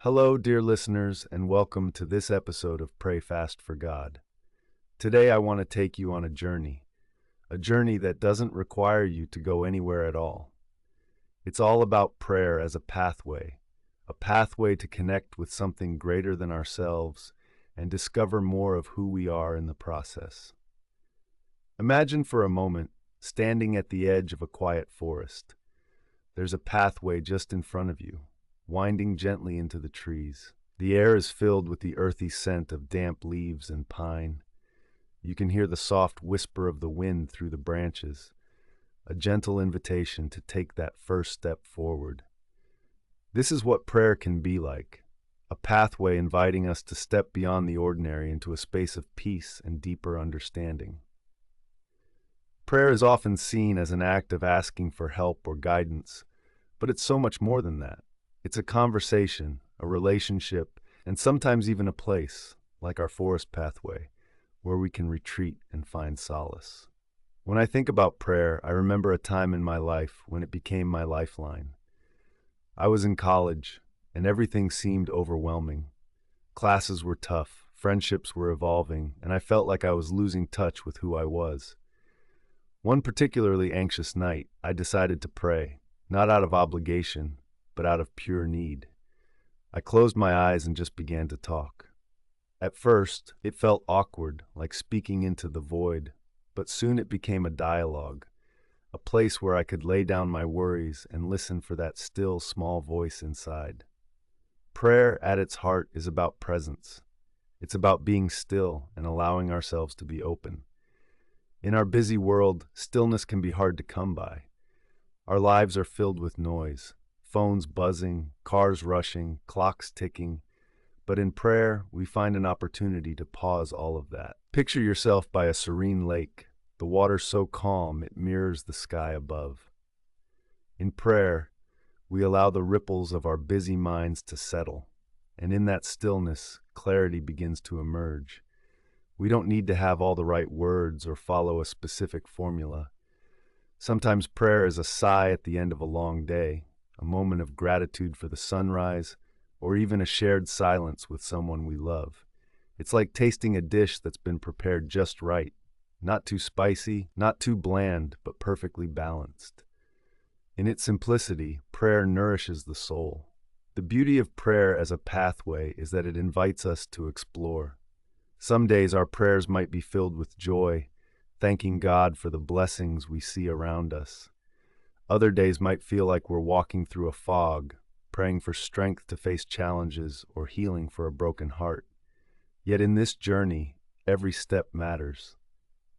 Hello, dear listeners, and welcome to this episode of Pray Fast for God. Today, I want to take you on a journey that doesn't require you to go anywhere at all. It's all about prayer as a pathway to connect with something greater than ourselves and discover more of who we are in the process. Imagine for a moment standing at the edge of a quiet forest. There's a pathway just in front of you, winding gently into the trees. The air is filled with the earthy scent of damp leaves and pine. You can hear the soft whisper of the wind through the branches, a gentle invitation to take that first step forward. This is what prayer can be like, a pathway inviting us to step beyond the ordinary into a space of peace and deeper understanding. Prayer is often seen as an act of asking for help or guidance, but it's so much more than that. It's a conversation, a relationship, and sometimes even a place, like our forest pathway, where we can retreat and find solace. When I think about prayer, I remember a time in my life when it became my lifeline. I was in college, and everything seemed overwhelming. Classes were tough, friendships were evolving, and I felt like I was losing touch with who I was. One particularly anxious night, I decided to pray, not out of obligation, but out of pure need. I closed my eyes and just began to talk. At first, it felt awkward, like speaking into the void, but soon it became a dialogue, a place where I could lay down my worries and listen for that still, small voice inside. Prayer, at its heart, is about presence. It's about being still and allowing ourselves to be open. In our busy world, stillness can be hard to come by. Our lives are filled with noise, phones buzzing, cars rushing, clocks ticking. But in prayer, we find an opportunity to pause all of that. Picture yourself by a serene lake, the water so calm it mirrors the sky above. In prayer, we allow the ripples of our busy minds to settle, and in that stillness, clarity begins to emerge. We don't need to have all the right words or follow a specific formula. Sometimes prayer is a sigh at the end of a long day, a moment of gratitude for the sunrise, or even a shared silence with someone we love. It's like tasting a dish that's been prepared just right, not too spicy, not too bland, but perfectly balanced. In its simplicity, prayer nourishes the soul. The beauty of prayer as a pathway is that it invites us to explore. Some days our prayers might be filled with joy, thanking God for the blessings we see around us. Other days might feel like we're walking through a fog, praying for strength to face challenges or healing for a broken heart. Yet in this journey, every step matters.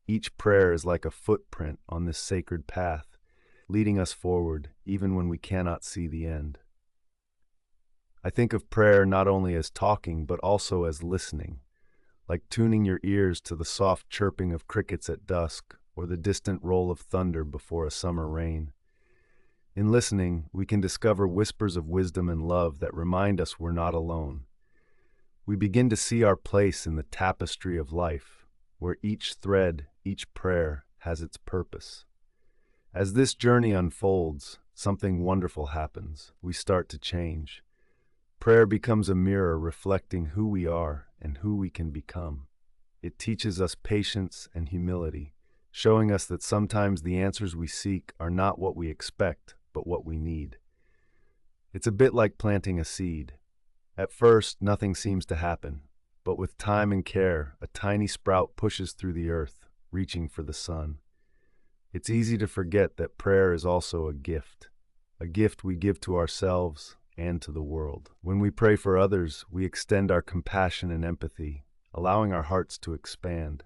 Each prayer is like a footprint on this sacred path, leading us forward even when we cannot see the end. I think of prayer not only as talking but also as listening, like tuning your ears to the soft chirping of crickets at dusk or the distant roll of thunder before a summer rain. In listening, we can discover whispers of wisdom and love that remind us we're not alone. We begin to see our place in the tapestry of life, where each thread, each prayer has its purpose. As this journey unfolds, something wonderful happens. We start to change. Prayer becomes a mirror reflecting who we are and who we can become. It teaches us patience and humility, showing us that sometimes the answers we seek are not what we expect, but what we need. It's a bit like planting a seed. At first, nothing seems to happen, but with time and care, a tiny sprout pushes through the earth, reaching for the sun. It's easy to forget that prayer is also a gift we give to ourselves and to the world. When we pray for others, we extend our compassion and empathy, allowing our hearts to expand.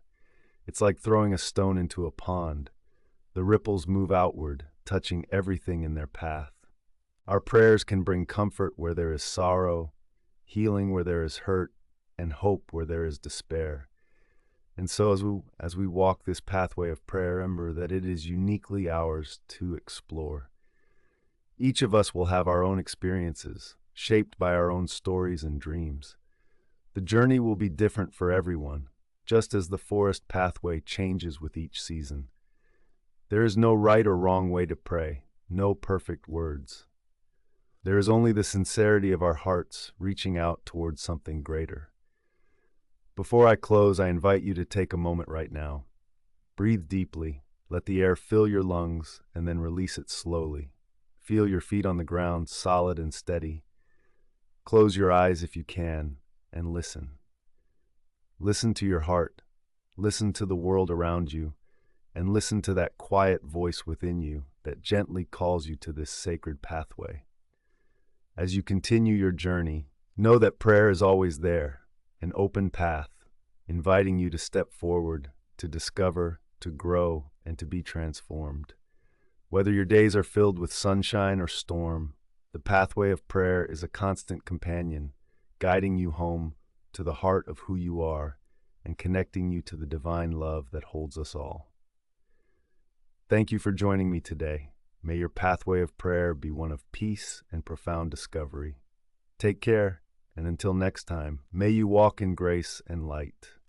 It's like throwing a stone into a pond. The ripples move outward, touching everything in their path. Our prayers can bring comfort where there is sorrow, healing where there is hurt, and hope where there is despair. And so as we walk this pathway of prayer, remember that it is uniquely ours to explore. Each of us will have our own experiences, shaped by our own stories and dreams. The journey will be different for everyone, just as the forest pathway changes with each season. There is no right or wrong way to pray, no perfect words. There is only the sincerity of our hearts reaching out towards something greater. Before I close, I invite you to take a moment right now. Breathe deeply, let the air fill your lungs, and then release it slowly. Feel your feet on the ground, solid and steady. Close your eyes if you can, and listen. Listen to your heart. Listen to the world around you, and listen to that quiet voice within you that gently calls you to this sacred pathway. As you continue your journey, know that prayer is always there, an open path, inviting you to step forward, to discover, to grow, and to be transformed. Whether your days are filled with sunshine or storm, the pathway of prayer is a constant companion, guiding you home to the heart of who you are and connecting you to the divine love that holds us all. Thank you for joining me today. May your pathway of prayer be one of peace and profound discovery. Take care, and until next time, may you walk in grace and light.